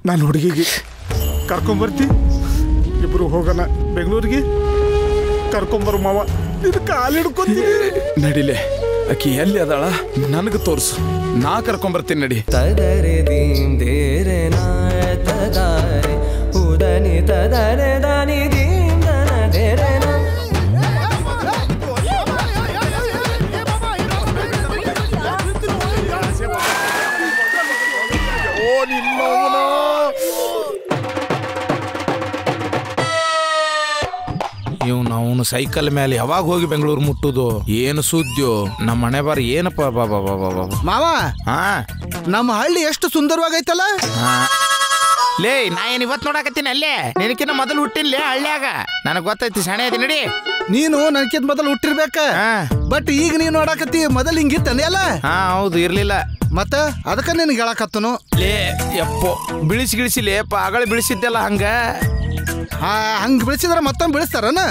ನಾನು ಹುಡುಗಿಗೆ ಕರ್ಕೊಂಬರ್ತಿ, ಇಬ್ರು ಹೋಗೋಣ ಬೆಂಗಳೂರಿಗೆ. ಕರ್ಕೊಂಬರು ಮಾವ, ಇದು ಕಾಲು ಹಿಡ್ಕೊಂತೀನಿ. ನಡಿಲೆ, ಆಕಿ ಎಲ್ಲಿ ಅದಾಳ ನನಗೆ ತೋರ್ಸು, ನಾ ಕರ್ಕೊಂಬರ್ತೀನಿ. ನಡಿ. ತದರೆ ದೀಂ ದೇರೆ ನಾಯ ತದಾರೆ ಉದನಿ ತದರೆ ದಾನಿ ದೀಂ ದನ ದೇರೆ ನಾ. ಅವನು ಸೈಕಲ್ ಮೇಲೆ ಯಾವಾಗ ಹೋಗಿ ಬೆಂಗಳೂರು ಮುಟ್ಟುದು? ಏನು ಸುದ್ದಿಯೋ ನಮ್ಮ ಮನೆ ಬಾರ ಏನಪ್ಪ. ಮಾವ, ಹಾ ನಮ್ಮ ಹಳ್ಳಿ ಎಷ್ಟು ಸುಂದರವಾಗೈತಲ್ಲ. ಲೇ, ನಾ ಏನ್ ಇವತ್ ನೋಡಾಕತ್ತೀನಿ ಅಲ್ಲೇ, ನಿನಕಿನ್ನ ಮೊದಲು ಹುಟ್ಟಿನ್ಲೇ ಹಳ್ಳಿಯಾಗ. ನನಗ್ ಗೊತ್ತೈತಿ, ಸಣೆ ಅದಿ. ನಡಿ. ನೀನು ನನ್ಕಿಂತ ಮೊದಲು ಹುಟ್ಟಿರ್ಬೇಕ, ಬಟ್ ಈಗ ನೀನು ನೋಡಾಕತ್ತಿ. ಮೊದಲು ಹಿಂಗಿತ್ತಂದೆ ಅಲ್ಲ? ಹಾ ಹೌದು, ಇರ್ಲಿಲ್ಲ. ಮತ್ತ ಅದಕ್ಕ ನಿನಗೆ ಹೇಳಕತ್ತನು. ಲೇ ಯಪ್ಪೋ, ಬಿಳಿಸಿ ಲೇಪ ಆಗಳ ಬಿಳಿಸಿದ್ದೆಲ್ಲ ಹಂಗ. ಹಂಗ ಬಿಳಿಸಿದ್ರ ಮತ್ತೊಮ್ಮೆ ಬಿಳಿಸ್ತಾರನ?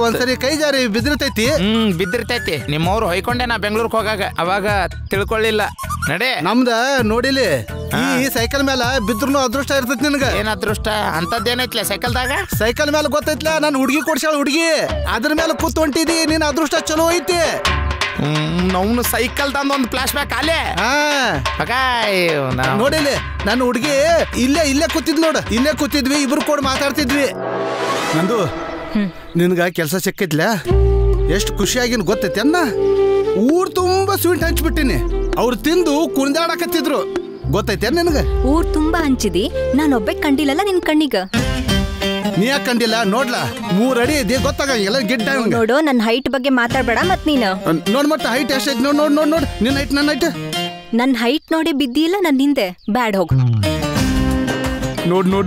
ಒಂದ್ಸರಿ ಕೈ ಜಾರಿ ಬಿದ್ದಿರ್ತೈತಿ. ಬಿದ್ದಿರ್ತೈತಿ. ನಿಮ್ಮವ್ರು ಹೊಯ್ಕೊಂಡೆ ನಾ ಬೆಂಗಳೂರಿಗೆ ಹೋಗಾಗ, ಅವಾಗ ತಿಳ್ಕೊಳ್ಳಿಲ್ಲ. ನಡೆ. ನಮ್ದ ನೋಡಿಲಿ, ಈ ಸೈಕಲ್ ಮೇಲೆ ಬಿದ್ರು ಅದೃಷ್ಟ ಇರ್ತೈತಿ ನಿನಗ. ಏನ್ ಅದೃಷ್ಟ ಅಂತದ್ದೇನೈತ್ಲ ಸೈಕಲ್ದಾಗ? ಸೈಕಲ್ ಮೇಲೆ ಗೊತ್ತೈತ್ಲ, ನಾನು ಹುಡುಗಿ ಕೊಡ್ಸಾಳ ಹುಡುಗಿ, ಅದ್ರ ಮೇಲೆ ಕೂತ್ ಹೊಂಟಿದಿ. ನಿನ್ ಅದೃಷ್ಟ ಚಲೋ ಐತಿ. ನಾವು ಸೈಕಲ್ ತಂದ ಒಂದು ಫ್ಲಾಶ್ ಬ್ಯಾಕ್ ಅಲ್ಲೇ. ನೋಡಿಲಿ, ನನ್ನ ಹುಡುಗಿ ಇಲ್ಲೇ ಕೂತಿದ್ ನೋಡು. ಇಲ್ಲೇ ಕೂತಿದ್ವಿ, ಇಬ್ರು ಕೂಡ ಮಾತಾಡ್ತಿದ್ವಿ. ನಂದು ನಿನ್ಗ ಕೆಲಸ ಸಿಕ್ಕೈತ್ಲ, ಎಷ್ಟು ಖುಷಿಯಾಗಿನ್ ಗೊತ್ತೈತಿ ಅನ್ನ. ಊರ್ ತುಂಬಾ ಸ್ವೀಟ್ ಹಂಚ್ಬಿಟ್ಟಿನಿ. ಅವ್ರು ತಿಂದು ಕುಣಿದಾಡಕತ್ತಿದ್ರು, ಗೊತ್ತೈತೆ ನಿನಗ? ಊರ್ ತುಂಬಾ ಹಂಚಿದಿ, ನಾನೊಬ್ಬೆ ಕಂಡಿಲ್ಲಲ್ಲ ನಿನ್ ಕಣ್ಣಿಗ. ನೀ ಯಾಕೆ ಕಂಡಿಲ್ಲ? ನೋಡ್ಲಾ, 3 ಅಡಿ ಇದೆ, ಗೊತ್ತಾಗಂಗಿಲ್ಲ. ಗಿಡ್ಡ ನೋಡು, ನನ್ನ ಹೈಟ್ ಬಗ್ಗೆ ಮಾತಾಡ್ಬೇಡ. ಮತ್ ನೀನು ನೋಡ್, ಮತ್ತೆ ಹೈಟ್ ಎಷ್ಟೈತಿ ನೋಡ್. ನಿನ್ ಹೈಟ್, ನನ್ನ ಹೈಟ್. ನನ್ ಹೈಟ್ ನೋಡಿ ಬಿದ್ದಿಲ್ಲ ನನ್ನ ಹಿಂದೆ. ಬ್ಯಾಡ್ ಹೋಗು.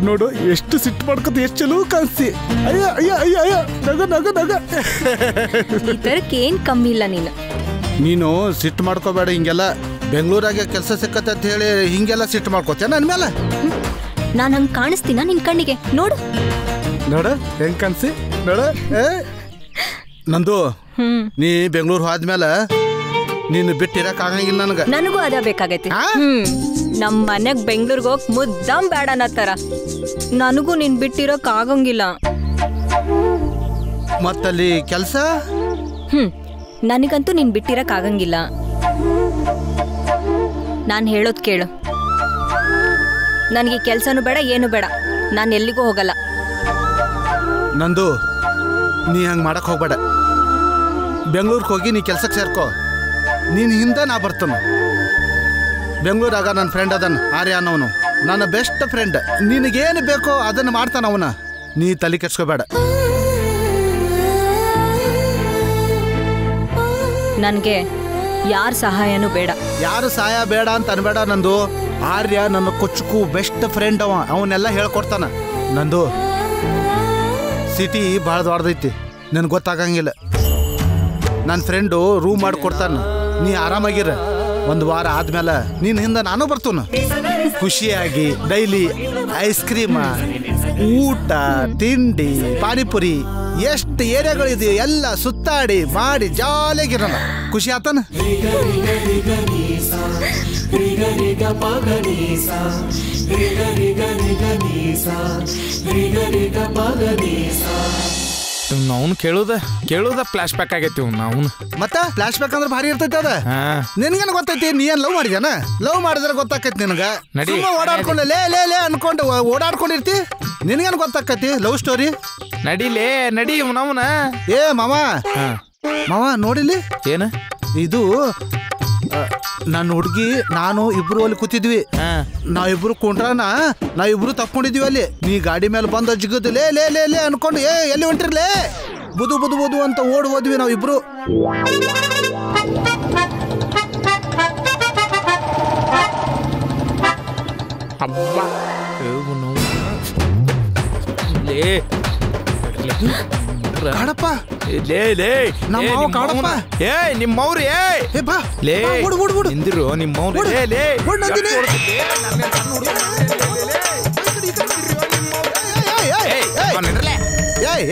ನೋಡು ಎಷ್ಟು ಸಿಟ್ಟು ಮಾಡ್ಕೊತ, ಎಷ್ಟು ಚಲೋ ಕಾಣಿಸ್ತಿ. ಅಯ್ಯ ನಗ. ಏನ್ ಕಮ್ಮಿ ಇಲ್ಲ ನೀನು. ನೀನು ಸಿಟ್ಟು ಮಾಡ್ಕೋಬೇಡ ಹಿಂಗೆಲ್ಲ. ಬೆಂಗಳೂರಾಗ ಕೆಲಸ ಸಿಕ್ಕತ್ತೆ ಅಂತ ಹೇಳಿ ಹಿಂಗೆಲ್ಲ ಸಿಟ್ಟು ಮಾಡ್ಕೋತ ನನ್ ಮೇಲೆ. ನಾನ್ ಹಂಗ್ ಕಾಣಿಸ್ತೀನ ನಿನ್ ಕಣ್ಣಿಗೆ? ನೋಡು ಹೆಂಗ್ ಕಾಣಿಸಿ ನೋಡು. ನಂದು, ನೀ ಬೆಂಗಳೂರು ಹೋದ್ಮೇಲೆ ನೀನು ಬಿಟ್ಟಿರಕ್ ಆಗಂಗಿಲ್ಲ ನನಗೂ ಅದ ಬೇಕಾಗೈತಿ. ನಮ್ ಮನೆಗ್ ಬೆಂಗಳೂರಿಗೆ ಹೋಗ್ ಮುದ್ದಾಂ ಬೇಡ ಅನ್ನತ್ತಾರ. ನನಗೂ ನೀನ್ ಬಿಟ್ಟಿರಕ್ ಆಗಂಗಿಲ್ಲ. ಮತ್ತಲ್ಲಿ ಕೆಲ್ಸ? ನನಗಂತೂ ನೀನ್ ಬಿಟ್ಟಿರಕ್ ಆಗಂಗಿಲ್ಲ. ನಾನ್ ಹೇಳೋದ್ ಕೇಳು. ನನಗೆ ಕೆಲ್ಸನೂ ಬೇಡ, ಏನು ಬೇಡ. ನಾನು ಎಲ್ಲಿಗೂ ಹೋಗಲ್ಲ. ನಂದು, ನೀ ಹಂಗ್ ಮಾಡಕ್ ಹೋಗ್ಬೇಡ. ಬೆಂಗಳೂರಿಗೆ ಹೋಗಿ ನೀ ಕೆಲ್ಸಕ್ಕೆ ಸೇರ್ಕೋ. ನೀನ್ ಹಿಂದೆ ನಾ ಬರ್ತಾನ. ಬೆಂಗಳೂರಾಗ ನನ್ನ ಫ್ರೆಂಡ್ ಅದನ್, ಆರ್ಯ ಅನ್ನೋನು, ನನ್ನ ಬೆಸ್ಟ್ ಫ್ರೆಂಡ್. ನಿನಗೇನು ಬೇಕೋ ಅದನ್ನ ಮಾಡ್ತಾನ ಅವನ. ನೀ ತಲೆ ಕೆಡ್ಸ್ಕೋಬೇಡ. ನನಗೆ ಯಾರ ಸಹಾಯನೂ ಬೇಡ. ಯಾರು ಸಹಾಯ ಬೇಡ ಅಂತ ಅನ್ಬೇಡ ನಂದು. ಆರ್ಯ ನನ್ನ ಕೊಚ್ಚಕು ಬೆಸ್ಟ್ ಫ್ರೆಂಡ್ ಅವ, ಅವನ್ನೆಲ್ಲ ಹೇಳ್ಕೊಡ್ತಾನ. ನಂದು, ಸಿಟಿ ಭಾಳ ದೊಡ್ಡದೈತಿ, ನನ್ಗೆ ಗೊತ್ತಾಗಂಗಿಲ್ಲ. ನನ್ನ ಫ್ರೆಂಡು ರೂಮ್ ಮಾಡಿಕೊಡ್ತಾನ. ನೀ ಆರಾಮಾಗಿರ. 1 ವಾರ ಆದ್ಮೇಲೆ ನಿನ್ನ ಹಿಂದೆ ನಾನು ಬರ್ತೂನು. ಖುಷಿಯಾಗಿ ಡೈಲಿ ಐಸ್ ಕ್ರೀಮ, ಊಟ, ತಿಂಡಿ, ಪಾನಿಪುರಿ, ಎಷ್ಟು ಏರಿಯಾಗಳಿದೆ ಎಲ್ಲ ಸುತ್ತಾಡಿ ಮಾಡಿ ಜಾಲಿಯಾಗಿರೋಣ. ಖುಷಿ ಆತನ? ಅವ್ನು ಕೇಳುದ ಫ್ಲಾಶ್ ಬ್ಯಾಕ್ ಆಗೈತಿ. ಅವ್ನು ಮತ್ತೆ ಫ್ಲಾಶ್ ಬ್ಯಾಕ್ ಅಂದ್ರೆ ಭಾರಿ ಇರ್ತೈತಿ ಅದ. ನಿನ್ಗೇನು ಗೊತ್ತೈತಿ? ನೀ ಏನ್ ಲವ್ ಮಾಡಿದ್ಯಾನ? ಲವ್ ಮಾಡಿದ್ರೆ ಗೊತ್ತಾಕೈತಿ ನಿನಗ. ಓಡಾಡ್ಕೊಂಡು ಲೇ ಅನ್ಕೊಂಡು ಓಡಾಡ್ಕೊಂಡಿರ್ತಿ. ನಿನ್ಗೇನು ಗೊತ್ತಾಕೈತಿ ಲವ್ ಸ್ಟೋರಿ? ನಡಿ ನವನ. ಏ ಮಾವ ನೋಡಿಲಿ, ಏನ ಇದು ನನ್ನ ಹುಡುಗಿ ನಾನು ಇಬ್ರು ಅಲ್ಲಿ ಕೂತಿದ್ವಿ. ನಾವಿಬ್ರು ಕುಂಡ್ರಾನ, ನಾವಿಬ್ರು ತಪ್ಕೊಂಡಿದ್ವಿ ಅಲ್ಲಿ. ನೀ ಗಾಡಿ ಮೇಲೆ ಬಂದ ಜಿಗದ್ ಲೇ ಅನ್ಕೊಂಡು ಎಲ್ಲಿ ಹೊಂಟಿರ್ಲೇ ಬುದು ಅಂತ ಓಡ್ ಹೋದ್ವಿ ನಾವಿಬ್ರು. ಕಾಡಪ್ಪ, ನಿಮ್ಮವ್ರು ನಿಂದಿರು. ನಿಮ್ಮವ್ರು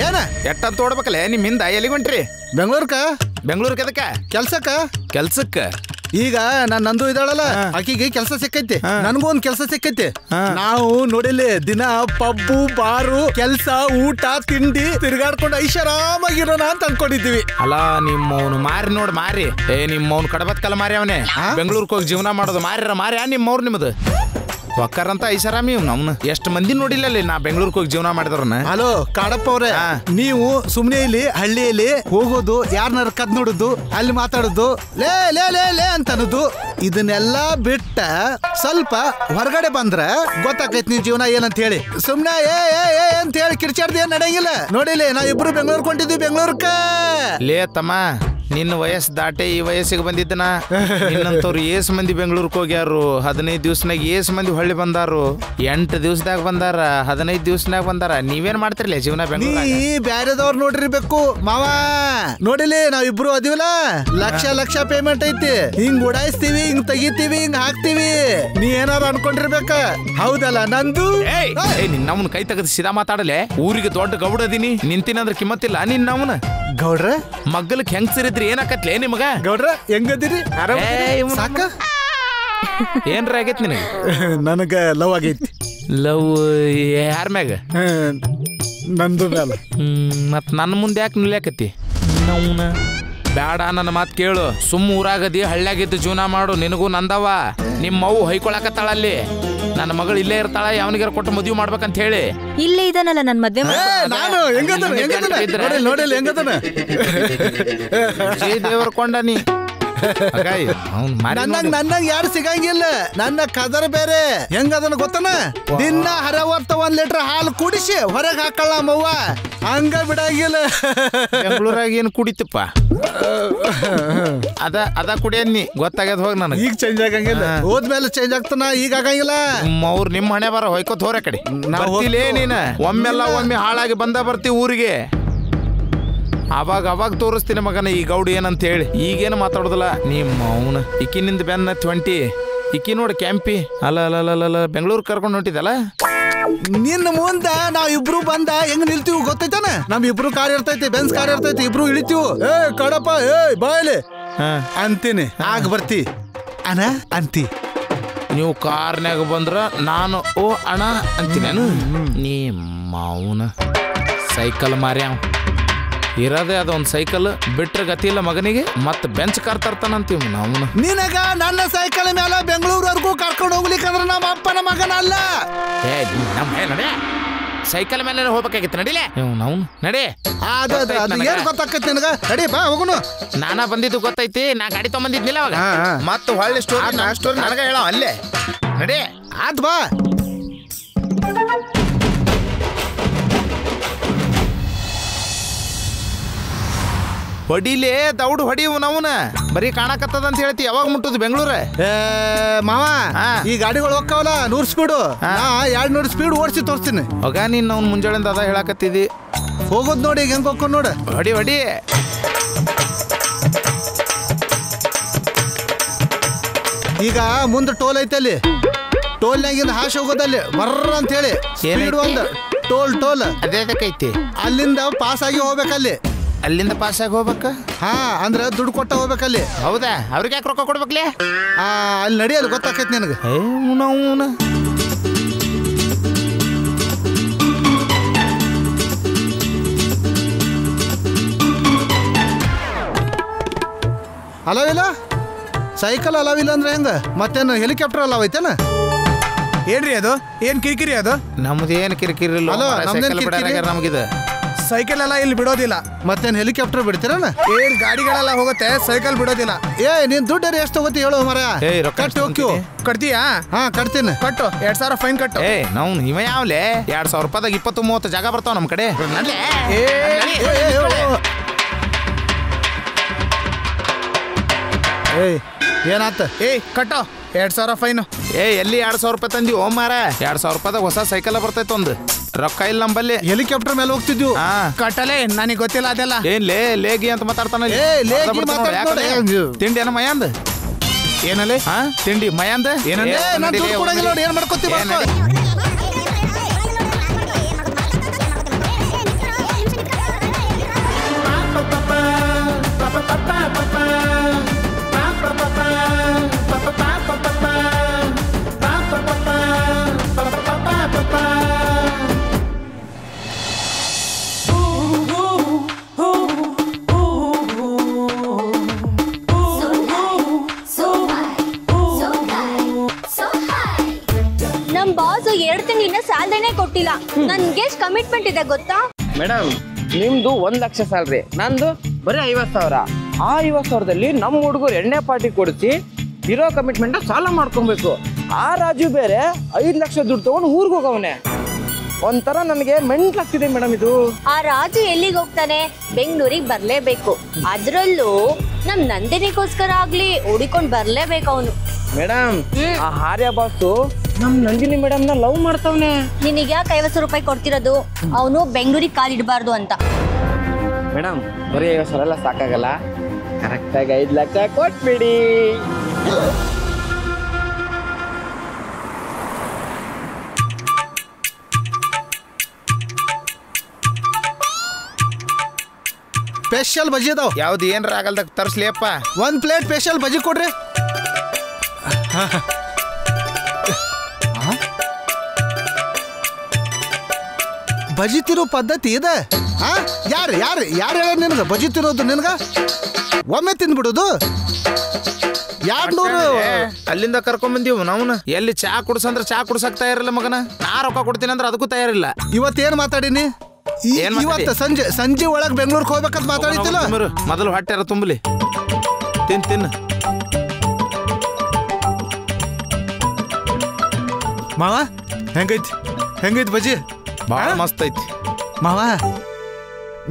ಏನ ಎಟ್ಟಂತ ಓಡ್ಬೇಕಲ್ಲ ನಿಮ್ ಹಿಂದ. ಎಲ್ಲಿಗೊಂಟ್ರಿ? ಬೆಂಗಳೂರ್ಕ ಎದಕ್ಕ? ಕೆಲ್ಸಕ್ಕ. ಈಗ ನಂದು ಇದಾಳಲ್ಲ ಆಕಿಗೆ ಕೆಲಸ ಸಿಕ್ಕೈತಿ ನನಗೂ ಒಂದ್ ಕೆಲಸ ಸಿಕ್ಕೈತಿ ನಾವು ನೋಡಿಲಿ ದಿನ ಪಬ್ಬು ಬಾರು ಕೆಲ್ಸ ಊಟ ತಿಂಡಿ ತಿರ್ಗಾಡ್ಕೊಂಡು ಐಷಾರಾಮಾಗಿರೋಣ ಅಂತ ಅನ್ಕೊಂಡಿದ್ದೀವಿ. ಅಲ್ಲ ನಿಮ್ಮವ್ನು ಮಾರಿ ನೋಡ್ ಮಾರಿ ನಿಮ್ಮವ್ನು ಕಡಬತ್ಕಲ್ಲ ಮಾರಿ ಅವನೇ ಬೆಂಗಳೂರಿಗೆ ಹೋಗಿ ಜೀವನ ಮಾಡೋದು ಮಾರ್ಯ ನಿಮ್ಮವ್ರು ನಿಮ್ದು ಒಕ್ಕರಂತ ಐಷಾರಾಮಿ ನಮ್ನ ಎಷ್ಟು ಮಂದಿ ನೋಡಿಲ್ಲ ಅಲ್ಲಿ ನಾ ಬೆಂಗಳೂರಿಗೆ ಹೋಗಿ ಜೀವನ ಮಾಡಿದ್ರನ್ನ. ಹಲೋ ಕಾಡಪ್ಪ ಅವ್ರೆ, ನೀವು ಸುಮ್ನೆ ಇಲ್ಲಿ ಹಳ್ಳಿಯಲ್ಲಿ ಹೋಗೋದು ಯಾರನ್ನಾರ ಕದ್ ನೋಡುದು ಅಲ್ಲಿ ಮಾತಾಡುದು ಲೇ ಲೇ ಲೇ ಲೇ ಅಂತ ಅನ್ನೋದು ಇದನ್ನೆಲ್ಲ ಬಿಟ್ಟ ಸ್ವಲ್ಪ ಹೊರಗಡೆ ಬಂದ್ರ ಗೊತ್ತಾಕೈತಿ ನಿನ್ ಜೀವನ ಏನಂತ ಹೇಳಿ. ಸುಮ್ನೆ ಏ ಅಂತ ಹೇಳಿ ಕಿರ್ಚಾಡ್ದು ಏನ್ ನಡೆಯಂಗಿಲ್ಲ. ನೋಡಿಲಿ ನಾವ್ ಇಬ್ರು ಬೆಂಗಳೂರು ಕೊಂಡಿದ್ವಿ ಬೆಂಗಳೂರ್ಕ. ಲೇ ತಮ್ಮ ನಿನ್ನ ವಯಸ್ಸು ದಾಟೆ ಈ ವಯಸ್ಸಿಗೆ ಬಂದಿದ್ದನ ನಿನ್ನಂತವ್ರು ಏಸ್ ಮಂದಿ ಬೆಂಗಳೂರಿಗೆ ಹೋಗ್ಯಾರು 15 ದಿವ್ಸನಾಗ ಏಸ್ ಮಂದಿ ಹೊಳ್ಳಿ ಬಂದಾರು 8 ದಿವ್ಸದಾಗ ಬಂದಾರ 15 ದಿವ್ಸನಾಗ ಬಂದಾರ. ನೀವೇನ್ ಮಾಡ್ತಿರ್ಲಿ ಜೀವನ ಬೆಂಗಳೂರು? ನೀ ಬ್ಯಾರೆದವ್ರು ನೋಡಿರ್ಬೇಕು ಮಾವ. ನೋಡಿಲಿ ನಾವ್ ಇಬ್ರು ಅದಿವಲ್ಲ ಲಕ್ಷ ಪೇಮೆಂಟ್ ಐತಿ. ಹಿಂಗ್ ಉಡಾಯಿಸ್ತೀವಿ ಹಿಂಗ್ ತೆಗಿತೀವಿ ಹಿಂಗ್ ಹಾಕ್ತಿವಿ. ನೀ ಏನಾರು ಅನ್ಕೊಂಡಿರ್ಬೇಕ ಹೌದಲ್ಲ ನಂದು. ನಿನ್ನವನ್ ಕೈ ತೆಗೆದು ಸಿದಾ ಮಾತಾಡಲೆ. ಊರಿಗೆ ದೊಡ್ಡ ಗೌಡ ಅದೀನಿ ನಿಂತಿನಂದ್ರ ಕಿಮ್ಮತ್ತಿಲ್ಲ ನಿನ್ನವನ. ಗೌಡ್ರ ಮಗ್ಗಲಕ್ ಹೆಂಗ್ ಸಿರಿದ್ರಿ ಏನಾಕತ್ಲೆ ನಿಮಗ? ಗೌಡ್ರ ಹೆಂಗದಿರಿ? ಸಾಕ ಏನ್ರ ಆಗೈತಿ ನಿನಗೆ? ನನಗ ಲವ್ ಆಗೈತಿ. ಲವ್ ಯಾರ ಮ್ಯಾಗ? ನಂದು ಮ್ಯಾಲ. ಮತ್ ನನ್ನ ಮುಂದೆ ಯಾಕೆ ನಿಲ್ಯಾಕತ್ತಿ? ನವ್ನ ಬ್ಯಾಡ ನನ್ನ ಮಾತು ಕೇಳು. ಊರಾಗದಿ ಹಳ್ಳ್ಯಾಗಿದ್ದು ಜೀವನ ಮಾಡು. ನಿನಗೂ ನಂದವ. ನಿಮ್ಮ ಅವ್ವ ಹೊಯ್ಕೊಳಕತ್ತಾಳಲ್ಲಿ. ನನ್ನ ಮಗಳು ಇಲ್ಲೇ ಇರ್ತಾಳ ಯಾವನಿಗಾರ ಕೊಟ್ಟು ಮದುವೆ ಮಾಡ್ಬೇಕಂತ ಹೇಳಿ. ಇಲ್ಲೇ ಇದಾನಲ್ಲ ನನ್ ಮದ್ವೆ ನಾನು ನೋಡಿಲ್ಲ ಹೆಂಗದನ ದೇವ್ರ ಕೊಂಡ ನೀ ನನ್ನಂಗ್ ಯಾರು ಸಿಗಂಗಿಲ್ಲ. ನನ್ನ ಕದರ್ ಬೇರೆ ಹೆಂಗದನ ಗೊತ್ತನ? ದಿನ ಹರವರ್ತ 1 ಲೀಟರ್ ಹಾಲು ಕುಡಿಸಿ ಹೊರಗೆ ಹಾಕಲ್ಲ ನಮ್ಮವ್ವ. ಹಂಗ ಬಿಡಂಗಿಲ್ಲ. ಬೆಂಗಳೂರಾಗ ಏನು ಕುಡಿತಪ್ಪ? ಅದ ಕುಡಿಯನ್ನಿ ಗೊತ್ತಾಗ್ಯದ. ಹೋಗಿ ನನಗೆ ಈಗ ಚೇಂಜ್ ಆಗಂಗಿಲ್ಲ. ಹೋದ್ಮೇಲೆ ಚೇಂಜ್ ಆಗ್ತಾನ, ಈಗ ಆಗಂಗಿಲ್ಲ. ಅವ್ರು ನಿಮ್ಮ ಹಣೆ ಬರ ಹೊಯ್ಕೋತ್ ಹೋರ ಕಡೆ ಬರ್ತಿಲೇ ನೀನ. ಒಮ್ಮೆ ಹಾಳಾಗಿ ಬರ್ತಿ ಊರಿಗೆ. ಅವಾಗ ತೋರಿಸ್ತೀನಿ ಮಗನ ಈ ಗೌಡಿ ಏನಂತ ಹೇಳಿ. ಈಗೇನು ಮಾತಾಡೋದಿಲ್ಲ ನಿಮ್ಮ ಅವನು. ಇಕ್ಕಿನಿಂದ ಬೆನ್ನ 20 ಇಕ್ಕಿ ನೋಡಿ ಕ್ಯಾಂಪಿ. ಅಲ್ಲ ಬೆಂಗಳೂರು ಕರ್ಕೊಂಡು ಹೊಂಟಿದಲ್ಲ. ನಿನ್ನ ಮುಂದ ನಾವ್ ಇಬ್ರು ಬಂದ ಹೆಂಗ್ ನಿಲ್ತೀವಿ ಗೊತ್ತೈತಾನ? ನಮ್ ಇಬ್ರು ಕಾರ್ ಇರ್ತೈತಿ, ಬೆನ್ಸ್ ಕಾರ್ ಇರ್ತೈತಿ, ಇಬ್ರು ಇಳಿತೀವಿ. ಕಡಪ ಬಾಯಲಿ ಅಂತೀನಿ. ಆಗ ಬರ್ತಿ ಅಣ್ಣ ಅಂತಿ. ನೀವು ಕಾರ್ನ್ಯಾಗ ಬಂದ್ರ ನಾನು ಓ ಅಣ್ಣ ಅಂತೀನಿ. ನಿಮ್ಮ ಅವನ ಸೈಕಲ್ ಮಾರ್ಯಾವ ಇರೋದೇ ಅದೊಂದು ಸೈಕಲ್ ಬಿಟ್ರೆ ಗತಿ ಇಲ್ಲ ಮಗನಿಗೆ. ಮತ್ತೆ ಬೆಂಚ್ ಕಾರ್ ತರ್ತಾನಂತೀವಿ ನಾವು. ನಿನಗ ನನ್ನ ಸೈಕಲ್ ಮೇಲೆ ಬೆಂಗಳೂರವರೆಗೂ ಕರ್ಕೊಂಡು ಹೋಗ್ಲಿಕ್ಕಂದ್ರೆ ನಮ್ಮ ಅಪ್ಪನ ಮಗನ ಅಲ್ಲ. ನಡೆ ಸೈಕಲ್ ಮೇಲೆ ಹೋಗ್ಬೇಕಾಗಿತ್ತು. ನಡಿಲೆ ನಾವು ನಡೆ. ಏನ್ ಗೊತ್ತಾಕೈತಿ ನಿನಗ? ನಡಿ ಬಾ ಹೋಗುನು. ನಾನಾ ಬಂದಿದ್ದು ಗೊತ್ತೈತಿ. ನಾ ಗಾಡಿ ತಗೊಂಬಂದಿದ್ನಿಲ್ಲ ಅವಾಗ. ಮತ್ತೆ ಹೊಳ್ಳಿ ಸ್ಟೋರಿ ನನಗ ಹೇಳೋ ಅಲ್ಲೇ. ನಡಿ ಆತ್ ಬಾ. ಹೊಡಿಲೇ ದೌಡ್ ಹೊಡಿವು ನಾವುನ. ಬರೀ ಕಾಣಕತ್ತದ ಅಂತ ಹೇಳ್ತಿ. ಯಾವಾಗ ಮುಟ್ಟುದು ಬೆಂಗಳೂರ? ಮಾವ ಈ ಗಾಡಿಗಳು ಹೋಗ್ತಾವಲ್ಲ 100 ಸ್ಪೀಡು. 200 ಸ್ಪೀಡ್ ಓಡಿಸಿ ತೋರಿಸ್ತೀನಿ. ಹೋಗ ನೀನ್ ಅವ್ನು ಮುಂಜಾಳಿಂದ ಅದ ಹೇಳಕತ್ತಿದಿ. ಹೋಗೋದ್ ನೋಡಿ ಈಗ ಹೆಂಗ್ ಹೋಗ್ಕೊಂಡು ನೋಡ. ಹೊಡಿ ಈಗ ಮುಂದೆ ಟೋಲ್ ಐತೆ ಅಲ್ಲಿ. ಟೋಲ್ನಾಗಿಂದ ಹಾಶ್ ಹೋಗೋದಲ್ಲಿ ಬರ್ರ ಅಂತ ಹೇಳಿ ಸ್ಪೀಡ್ ಒಂದು ಟೋಲ್ ಅದೇದಕ್ಕೈತಿ. ಅಲ್ಲಿಂದ ಪಾಸ್ ಆಗಿ ಹೋಗ್ಬೇಕಲ್ಲಿ. ಅಲ್ಲಿಂದ ಪಾಸ್ ಆಗಿ ಹೋಗ್ಬೇಕ? ಅಂದ್ರೆ ದುಡ್ಡು ಕೊಟ್ಟ ಹೋಗ್ಬೇಕಲ್ಲಿ. ಹೌದಾ? ಅವ್ರಿಗೆ ಯಾಕೆ ರೊಕ್ಕ ಕೊಡ್ಬೇಕ್ಲಿ? ಅಲ್ಲಿ ನಡಿಯಲ್ಲಿ ಗೊತ್ತಾಕೈತಿ ನಿನಗೆ. ಅಲಾವಿಲ್ಲ ಸೈಕಲ್ ಅಲಾವಿಲ್ಲ ಅಂದ್ರೆ ಹೆಂಗ? ಮತ್ತೇನು ಹೆಲಿಕಾಪ್ಟರ್ ಅಲಾವ್ ಐತೇನ? ಏನ್ರಿ ಅದು? ಏನ್ ಕಿರಿಕಿರಿ ಅದು? ನಮ್ದೇನು ಕಿರಿಕಿರಿ ಇಲ್ಲ. ನಮ್ಗಿದ ಸೈಕಲ್ ಎಲ್ಲ ಇಲ್ಲಿ ಬಿಡೋದಿಲ್ಲ. ಮತ್ತೇನ್ ಹೆಲಿಕಾಪ್ಟರ್ ಬಿಡ್ತೀರನ? ಏನ್ ಗಾಡಿಗಳೆಲ್ಲ ಹೋಗುತ್ತೆ, ಸೈಕಲ್ ಬಿಡೋದಿಲ್ಲ. ನೀನ್ ದುಡ್ಡು ಎಷ್ಟು ತಗೋತಿ ಹೇಳು ಮರ? ಕಟ್ಟಿ ಹೋಗ್ತೀವಿ. ಕಟ್ತೀಯಾ? ಕಟ್ತೀನಿ. ಕಟ್ಟು 2000 ಫೈನ್ ಕಟ್ಟು. ನಾವು ಇವ ಯಾವ್ಲೆ 2000 ರೂಪಾಯಿದಾಗ 20-30 ಜಾಗ ಬರ್ತಾವ ನಮ್ ಕಡೆ. ಏನಾತ? ಕಟ್ಟೋ 2000 ಫೈನ್. ಎಲ್ಲಿ 2000 ರೂಪಾಯಿ ತಂದಿ? ಓ ಮಾರ 2000 ರೂಪಾಯಿದಾಗ ಹೊಸ ಸೈಕಲ್ ಬರ್ತೈತೆ. ಒಂದು ರೊಕ್ಕ ಇಲ್ಲ ನಂಬಲ್ಲಿ. ಹೆಲಿಕಾಪ್ಟರ್ ಮೇಲೆ ಹೋಗ್ತಿದ್ವು. ಕಟ್ಟಲೆ ನನಗೆ ಗೊತ್ತಿಲ್ಲ ಅದೆಲ್ಲ. ಏನ್ ಲೇಗಿ ಅಂತ ಮಾತಾಡ್ತಾನ. ತಿಂಡಿ ಏನ ಮಯಾಂದ? ಏನಲ್ಲೇ ತಿಂಡಿ ಮಯಾಂದ ಏನಂದ್ರೆ ನೋಡಿ ಏನ್ ಮಾಡ್ಕೊತೀವಿ. ಗೊತ್ತಿಲ್ಲ. ನನ್ಗೆ ಎಷ್ಟು ಕಮಿಟ್ಮೆಂಟ್ ಇದೆ ಗೊತ್ತಾ? ಮೇಡಮ್ ನಿಮ್ದು 1 ಲಕ್ಷ ಸ್ಯಾಲ್ರಿ, ನಂದು ಬರೀ 50,000. ಆ 50,000ದಲ್ಲಿ ನಮ್ಮ ಹುಡುಗರು ಎಣ್ಣೆ ಪಾರ್ಟಿ ಕೊಡಿಸಿ ಇರೋ ಕಮಿಟ್ಮೆಂಟ್ ಸಾಲ ಮಾಡ್ಕೊಬೇಕು. ಆ ರಾಜು ಬೇರೆ 5 ಲಕ್ಷ ದುಡ್ಡು ತಗೊಂಡು ಊರಿಗೆ ಹೋಗವನೆ. ಒಂಥರ ನನಗೆ ಮೆಂಟ್ಲಾಗ್ತಿದೆ ಮೇಡಮ್ ಇದು. ಆ ರಾಜು ಎಲ್ಲಿಗೆ ಹೋಗ್ತಾನೆ? ಬೆಂಗಳೂರಿಗೆ ಬರ್ಲೇಬೇಕು. ಅದ್ರಲ್ಲೂ ನಮ್ ನಂದಿನಿಗೋಸ್ಕರ ಆಗ್ಲಿ ಓಡಿಕೊಂಡ್ ಬರ್ಲೇಬೇಕು ಅವನು. ಮೇಡಮ್ ಆ ಹಾರ್ಯ ಬಾಸು ನಮ್ ನಂದಿನಿ ಮೇಡಮ್ ನ ಲವ್ ಮಾಡ್ತಾವನೆ. ನಿನಗೆ ಯಾಕೆ 50 ರೂಪಾಯಿ ಕೊಡ್ತಿರೋದು? ಅವನು ಬೆಂಗಳೂರಿಗೆ ಕಾಲಿಡಬಾರ್ದು ಅಂತ. ಮೇಡಮ್ ಬರೀ 50,000 ಎಲ್ಲ ಸಾಕಾಗಲ್ಲ, ಕರೆಕ್ಟಾಗಿ 5 ಲಕ್ಷ ಕೊಟ್ಬಿಡಿ. ಸ್ಪೆಷಲ್ ಬಜಿ ಅದಾವ. ಯಾವ್ದು ಏನ್ರ ಆಗಲ್ದಾಗ ತರ್ಸ್ಲಿಯಪ್ಪ. 1 ಪ್ಲೇಟ್ ಸ್ಪೆಷಲ್ ಬಜಿ ಕೊಡ್ರಿ. ಬಜಿ ತಿನ್ನೋ ಪದ್ಧತಿ ಇದೆ. ಯಾರು ಯಾರು ಯಾರು ಹೇಳ ನಿನಗ ಬಜಿ ತಿನ್ನೋದು? ನಿನಗ ಒಮ್ಮೆ ತಿಂದ್ಬಿಡೋದು. 200 ಅಲ್ಲಿಂದ ಕರ್ಕೊಂಡ್ ಬಂದೀವಿ ನಾವು. ಎಲ್ಲಿ ಚಾ ಕುಡ್ಸಂದ್ರ ಚಾ ಕುಡ್ಸಕ್ ತಯಾರಿಲ್ಲ ಮಗನ. ನಾ ರೊಕ್ಕ ಕೊಡ್ತೀನಿ ಅಂದ್ರೆ ಅದಕ್ಕೂ ತಯಾರಿಲ್ಲ. ಇವತ್ತೇನ್ ಮಾತಾಡಿನಿ? ಇವತ್ತು ಸಂಜೆ ಒಳಗ್ ಬೆಂಗಳೂರಿಗೆ ಹೋಗ್ಬೇಕಂತ ಮಾತಾಡಿತಿಲ್ಲ. ಮೊದಲು ಹೊಟ್ಟೆರ ತುಂಬಲಿ. ತಿನ್ನು ಮಾವ. ಹೆಂಗೈತಿ ಬಜಿ? ಬಹಳ ಮಸ್ತ್ ಐತಿ ಮಾವ.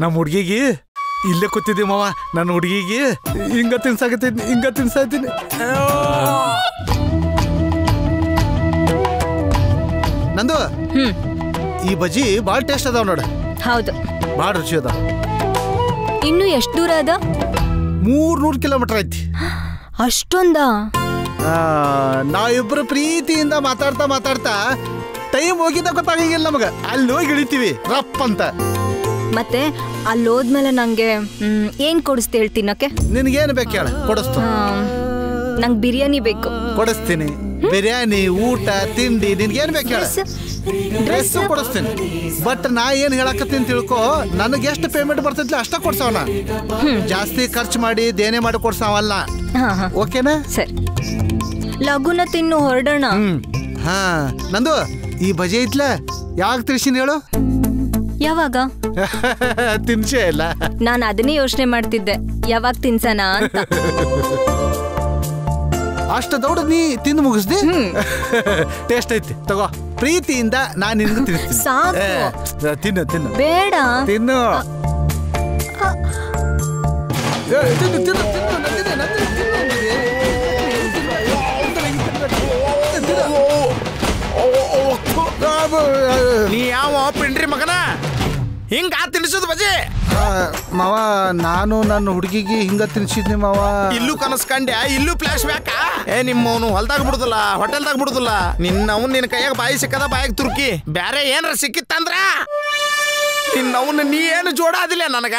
ನಮ್ಮ ಹುಡ್ಗಿಗೆ ಇಲ್ಲೇ ಕೂತಿದ್ದೆ ಮಾವ. ನನ್ನ ಹುಡುಗಿಗೆ ಹಿಂಗ ತಿನ್ಸಾಕತ್ತೀನಿ. ನಂದು ಈ ಬಜಿ ಭಾಳ ಟೇಸ್ಟ್ ಅದಾವ ನೋಡ. ಹೌದು, ಭಾಳ ರುಚಿ ಅದಾವ. ಇನ್ನು ಎಷ್ಟು ದೂರ ಅದ? 300 ಕಿಲೋಮೀಟರ್ ಐತಿ. ಅಷ್ಟೊಂದ? ನಾವಿಬ್ರು ಪ್ರೀತಿಯಿಂದ ಮಾತಾಡ್ತಾ ಟೈಮ್ ಹೋಗಿದ್ದ ಗೊತ್ತಾಗಂಗಿಲ್ಲ ನಮಗ. ಅಲ್ಲಿ ಹೋಗಿ ಇಳಿತೀವಿ ರಪ್ ಅಂತ. ಮತ್ತೆ ಅಲ್ಲಿ ಹೋದ್ಮೇಲೆ ನಂಗೆ ಏನ್ ಕೊಡಿಸ್ತಿ ಹೇಳ್ತೀನಕ್ಕೆ? ನಿನಗೇನು ಬೇಕು ಹೇಳ, ಕೊಡಿಸ್ತೀನಿ. ನಂಗೆ ಬಿರಿಯಾನಿ ಬೇಕು. ಕೊಡಿಸ್ತೀನಿ. ಬಿರಿಯಾನಿ, ಊಟ, ತಿಂಡಿ, ನಿನ್ಗೇನು ಬೇಕು ಹೇಳ. ಡ್ರೆಸ್ ಕೊಡಿಸ್ತೀನಿ. ಬಟ್ ನಾ ಏನ್ ಹೇಳಕತ್ತೀನಿ ತಿಳ್ಕೊ, ನನಗೆ ಎಷ್ಟು ಪೇಮೆಂಟ್ ಬರ್ತೈತಿ ಅಷ್ಟ ಕೊಡ್ಸವನ. ಜಾಸ್ತಿ ಖರ್ಚು ಮಾಡಿ ದೇನೆ ಮಾಡಿ ಕೊಡ್ಸವಲ್ಲ. ಓಕೆನಾ? ಸರಿ, ಲಗುನ ತಿನ್ನು ಹೊರಡೋಣ. ಹಾ ನಂದು ಈ ಬಜಿ ಐತ್ಲ ಯಾವಾಗ ತಿಳ್ಸಿನಿ ಹೇಳು? ಯಾವಾಗ ತಿನ್ಸೇ ಇಲ್ಲ. ನಾನು ಅದನ್ನೇ ಯೋಚನೆ ಮಾಡ್ತಿದ್ದೆ, ಯಾವಾಗ ತಿನ್ಸನ ಅಂತ. ಅಷ್ಟ ದೌಡ ನೀ ತಿಂದು ಮುಗಿಸ್ದಿ. ಟೇಸ್ಟ್ ಐತಿ ತಗೋ. ಪ್ರೀತಿಯಿಂದ ನಾನು ನಿನ್ಗೆ ತಿನ್ನಿಸ್ತೀನಿ. ಸಾಕು. ತಿನ್ನು. ಬೇಡ. ತಿನ್ನು. ನೀ ಯಾವ ಪಿಂಡ್ರಿ ಮಗನ ಹಿಂಗ ತಿನ್ಸೋದು ಬಜಿ? ಮಾವ, ನಾನು ನನ್ನ ಹುಡುಗಿಗೆ ಹಿಂಗ ತಿನ್ಸಿದ್ನಿ ಮಾವ. ಇಲ್ಲೂ ಕನಸ್ಕಂಡ್ಯಾ? ಇಲ್ಲೂ ಫ್ಲಾಶ್ ಬ್ಯಾಕ? ನಿಮ್ಮವನು ಹೊಲ್ದಾಗ ಬಿಡುದಿಲ್ಲ, ಹೋಟೆಲ್ದಾಗ ಬಿಡುದಿಲ್ಲ. ನಿನ್ನ ಕೈಯಾಗ ಬಾಯಿ ಸಿಕ್ಕದ ಬಾಯಿಗೆ ತುರ್ಕಿ. ಬ್ಯಾರೆ ಏನ್ರ ಸಿಕ್ಕಿತ್ತಂದ್ರ ನಿನ್ನವನ್ನ ನೀ ಏನು ಜೋಡಾದಿಲ್ಲ ನನಗ.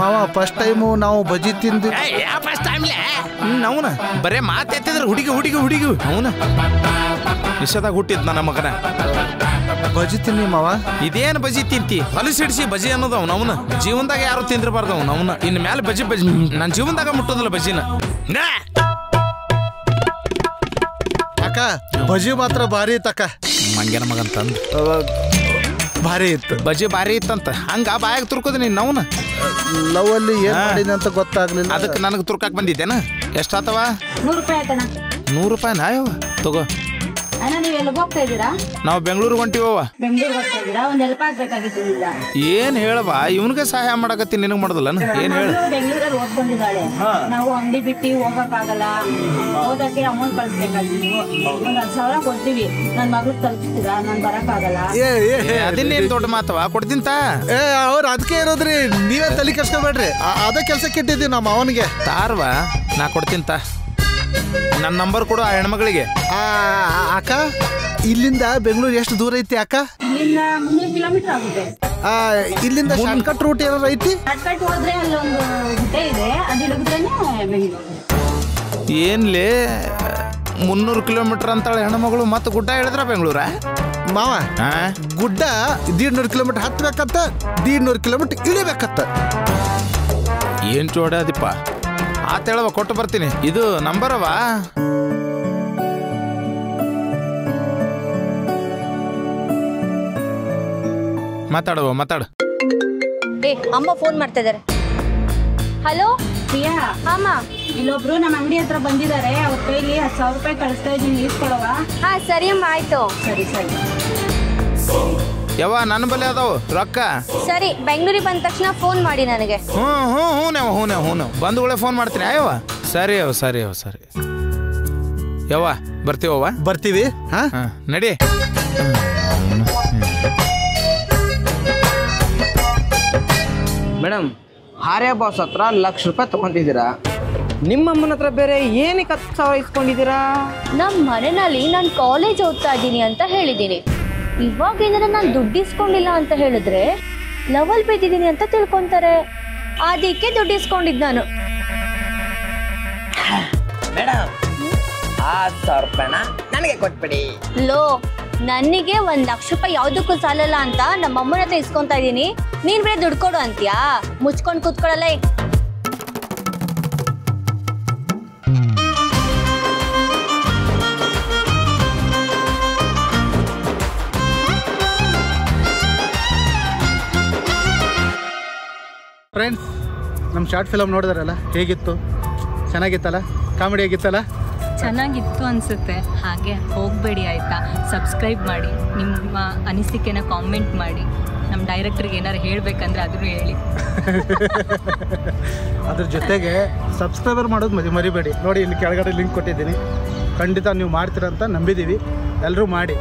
ಮಾವ ಫಸ್ಟ್ ಟೈಮು ನಾವು ಬಜಿ ತಿಂದು. ಫಸ್ಟ್ ಟೈಮ್ಲೆ ಅವನ ಬರೇ ಮಾತೆತ್ತಿದ್ರೆ ಹುಡುಗಿ ಅವನ ವಿಷದಾಗ ಹುಟ್ಟಿದ್ ನನ್ನ ಮಗನ. ಬಜಿ ತಿನ್ನಿ ಮಾವ. ಇದೇನು ಬಜಿ ತಿಂತಿ? ಹೊಲಸಿಡಿಸಿ ಬಜಿ ಅನ್ನೋದು ಅವನ ಜೀವನದಾಗ ಯಾರು ತಿಂದಿರಬಾರ್ದು. ಅವನ ಇನ್ ಮೇಲೆ ಬಜಿ ನನ್ನ ಜೀವನದಾಗ ಮುಟ್ಟೋದಿಲ್ಲ ಬಜಿನ. ಅಕ್ಕ ಬಜಿ ಮಾತ್ರ ಭಾರಿ ಇತ್ತಕ್ಕ. ಮಂಗ್ಯನ ಮಗಂತಂದು ಭಾರಿ ಇತ್ತು. ಬಜಿ ಭಾರಿ ಇತ್ತಂತ ಹಂಗ ಬಾಯಾಗ ತುರ್ಕೋದು ನೀನ್ ಅವನ. ಲವ್ ಅಲ್ಲಿ ಏನ್ ಮಾಡಿದ ಅಂತ ಗೊತ್ತಾಗ್ಲಿಲ್ಲ. ಅದಕ್ಕೆ ನನಗೆ ತುರ್ಕಾಕ್ ಬಂದಿದ್ದೇನ? ಎಷ್ಟಾತವ? 100 ರೂಪಾಯಿ ಆಯ್ತಣ್ಣ. 100 ರೂಪಾಯಿ ನಾಯವ ತಗೋ. ಅಣ್ಣ ನೀವು ಎಲ್ಲಿ ಹೋಗ್ತಾ ಇದ್ದೀರಾ? ನಾವು ಬೆಂಗಳೂರಿಗೆ ಹೊಂಟಿವವ. ಬೆಂಗಳೂರಿಗೆ ಹೋಗ್ತಾ ಇದ್ದೀರಾ? ಒಂದು ಹೆಲ್ಪ್ ಆಗ್ಬೇಕಾಗಿತ್ತು. ಏನ್ ಹೇಳವಾ? ಇವನ್ಗೆ ಸಹಾಯ ಮಾಡಕತ್ತೀನಿ, ನಿನಗೆ ಮಾಡೋದಿಲ್ಲ? ಏನ್ ಹೇಳ? ಬೆಂಗಳೂರಲ್ಲಿ ಓದ್ಕೊಂಡಿದ್ದಾಳೆ. ನಾವು ಅಂಗಡಿ ಬಿಟ್ಟು ಹೋಗಕ್ಕಾಗಲ್ಲ. ಓದಕ್ಕೆ ಅಮೌಂಟ್ ಕಳಿಸ್ಬೇಕಾಗಿತ್ತು. ಒಂದು 10,000 ಕೊಡ್ತೀವಿ. ನನ್ನ ಮಗಳು ತಲುಪಿಸ್ತೀರಾ? ನಾನು ಬರಕ್ಕಾಗಲ್ಲ. ಅದನ್ನೇನ್ ದೊಡ್ಡ ಮಾತವ? ಕೊಡ್ತಿಂತ ಅವ್ರು ಅದಕ್ಕೆ ಇರೋದ್ರಿ. ನೀವೇ ತಲೆ ಕೆಡ್ಸ್ಕೊಬೇಡ್ರಿ. ಅದ ಕೆಲ್ಸಕ್ಕೆ ಇಟ್ಟಿದ್ದೀವಿ ನಮ್ಮ ಅವನಿಗೆ. ತಾರ್ವಾ ನಾ ಕೊಡ್ತಿಂತ. ನನ್ನ ನಂಬರ್ ಕೊಡು ಆ ಹೆಣ್ಮಗಳಿಗೆ. ಅಕ್ಕ ಇಲ್ಲಿಂದ ಬೆಂಗಳೂರು ಎಷ್ಟು ದೂರ ಐತಿ ಅಕ್ಕ? ಇಲ್ಲಿಂದ 300 ಕಿಲೋಮೀಟರ್ ಆಗುತ್ತೆ. ಇಲ್ಲಿಂದ ಶಾರ್ಟ್ಕಟ್ ರೂಟ್ ಏನಾರ ಐತಿ? ಶಾರ್ಟ್ಕಟ್ ಹೋದ್ರೆ ಅಲ್ಲೊಂದು ಗುಡ್ಡೆ ಇದೆ, ಅದು ಇಳಿದ್ರೇನೆ ಬೆಂಗಳೂರು. ಏನ್ಲೇ 300 ಕಿಲೋಮೀಟರ್ ಅಂತಾಳೆ ಹೆಣ್ಮಗಳು, ಮತ್ತೆ ಗುಡ್ಡ ಹೇಳಿದ್ರ ಬೆಂಗಳೂರ? ಮಾವ ಗುಡ್ಡ 150 ಕಿಲೋಮೀಟರ್ ಹತ್ಬೇಕತ್ತ, 150 ಕಿಲೋಮೀಟರ್ ಇಳಿಬೇಕತ್ತ. ಏನ್ ಚೋಡದಿಪ್ಪ ಆತೇಳವ, ಕೊಟ್ಟು ಬರ್ತೀನಿ. ಇದು ನಂಬರವಾ? ಮಾತಾಡುವ ಮಾತಾಡು. ಅಮ್ಮ ಫೋನ್ ಮಾಡ್ತಾ ಇದಾರೆ. ಹಲೋ ಪ್ರಿಯಾ, ಅಮ್ಮ. ಇಲ್ಲೊಬ್ರು ನಮ್ಮ ಅಂಗಡಿ ಹತ್ರ ಬಂದಿದ್ದಾರೆ. ಅವ್ರ ಕೈಲಿ 10,000 ರೂಪಾಯಿ ಕಳಿಸ್ತಾ ಇದ್ದೀನಿ, ಇಸ್ಕೊಳವಾ? ಹಾ ಸರಿ ಅಮ್ಮ, ಆಯ್ತು. ಸರಿ ಸರಿ. ಯವ್ವ ನನ್ನ ಬಲೆ ಅದಾವು ರೊಕ್ಕ. ಸರಿ, ಬೆಂಗಳೂರಿಗೆ ಬಂದ ತಕ್ಷಣ ಫೋನ್ ಮಾಡಿ ನನಗೆ. ಹ್ಞೂ ಬಂದ ಒಳ್ಳೆ ಫೋನ್ ಮಾಡ್ತೀನಿ. ಅಯ್ಯವ್ವ ಸರಿ ಸರಿ ಯವ್ವ ಬರ್ತೀವವ್ವ. ಬರ್ತೀವಿ. ಹಾಂ ನಡಿ. ಮೇಡಮ್, ಹಾರ್ಯ ಬಾಸ್ ಹತ್ರ 1,00,000 ರೂಪಾಯಿ ತಗೊಂಡಿದ್ದೀರಾ. ನಿಮ್ಮಮ್ಮನ ಹತ್ರ ಬೇರೆ ಏನಕ್ಕೆ 10,000 ಇಸ್ಕೊಂಡಿದ್ದೀರಾ? ನಮ್ಮ ಮನೆಯಲ್ಲಿ ನಾನು ಕಾಲೇಜ್ ಓದ್ತಾ ಇದ್ದೀನಿ ಅಂತ ಹೇಳಿದ್ದೀನಿ. ಇವಾಗ ಏನಾರ ನಾನು ದುಡ್ಡು ಇಸ್ಕೊಂಡಿಲ್ಲ ಅಂತ ಹೇಳಿದ್ರೆ ಲವಲ್ ಬಿದ್ದಿದ್ದೀನಿ ಅಂತ ತಿಳ್ಕೊಂತಾರೆ. ಅದಕ್ಕೆ ದುಡ್ಡು ಇಸ್ಕೊಂಡಿದ್ದು ನಾನು. ಮೇಡಮ್, 10,000 ರೂಪಾಯಿನ ನನಗೆ ಕೊಟ್ಬಿಡಿ. ಲೋ, ನನಗೆ 1,00,000 ರೂಪಾಯಿ ಯಾವುದಕ್ಕೂ ಸಾಲಲ್ಲ ಅಂತ ನಮ್ಮ ಅಮ್ಮನ ಹತ್ರ ಇಸ್ಕೊಂತಾ ಇದ್ದೀನಿ. ನೀನ್ ಬೇರೆ ದುಡ್ಡು ಕೊಡು ಅಂತೀಯಾ? ಮುಚ್ಕೊಂಡು ಕೂತ್ಕೊಳ್ಳಲ್ಲ. ಫ್ರೆಂಡ್ಸ್, ನಮ್ಮ ಶಾರ್ಟ್ ಫಿಲಮ್ ನೋಡಿದ್ರಲ್ಲ, ಹೇಗಿತ್ತು? ಚೆನ್ನಾಗಿತ್ತಲ್ಲ? ಕಾಮಿಡಿ ಆಗಿತ್ತಲ್ಲ? ಚೆನ್ನಾಗಿತ್ತು ಅನ್ಸುತ್ತೆ. ಹಾಗೆ ಹೋಗಬೇಡಿ ಆಯಿತಾ, ಸಬ್ಸ್ಕ್ರೈಬ್ ಮಾಡಿ, ನಿಮ್ಮ ಅನಿಸಿಕೆನ ಕಾಮೆಂಟ್ ಮಾಡಿ. ನಮ್ಮ ಡೈರೆಕ್ಟ್ರಿಗೆ ಏನಾರು ಹೇಳಬೇಕಂದ್ರೆ ಅದನ್ನು ಹೇಳಿ. ಅದ್ರ ಜೊತೆಗೆ ಸಬ್ಸ್ಕ್ರೈಬರ್ ಮಾಡೋದು ಮರಿಬೇಡಿ. ನೋಡಿ, ಇಲ್ಲಿ ಕೆಳಗಡೆ ಲಿಂಕ್ ಕೊಟ್ಟಿದ್ದೀನಿ. ಖಂಡಿತ ನೀವು ಮಾಡ್ತೀರಂತ ನಂಬಿದ್ದೀವಿ. ಎಲ್ಲರೂ ಮಾಡಿ.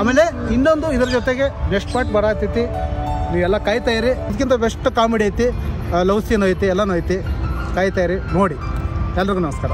ಆಮೇಲೆ ಇನ್ನೊಂದು ಇದ್ರ ಜೊತೆಗೆ ನೆಕ್ಸ್ಟ್ ಪಾರ್ಟ್ ಬರತೈತಿ. ನೀವೆಲ್ಲ ಕಾಯ್ತಾ ಇರಿ. ಇದಕ್ಕಿಂತ ಬೆಸ್ಟ್ ಕಾಮಿಡಿ ಐತಿ, ಲವ್ ಸೀನ್ ಐತಿ, ಎಲ್ಲನೂ ಐತಿ. ಕಾಯ್ತಾ ಇರಿ, ನೋಡಿ. ಎಲ್ರಿಗೂ ನಮಸ್ಕಾರ.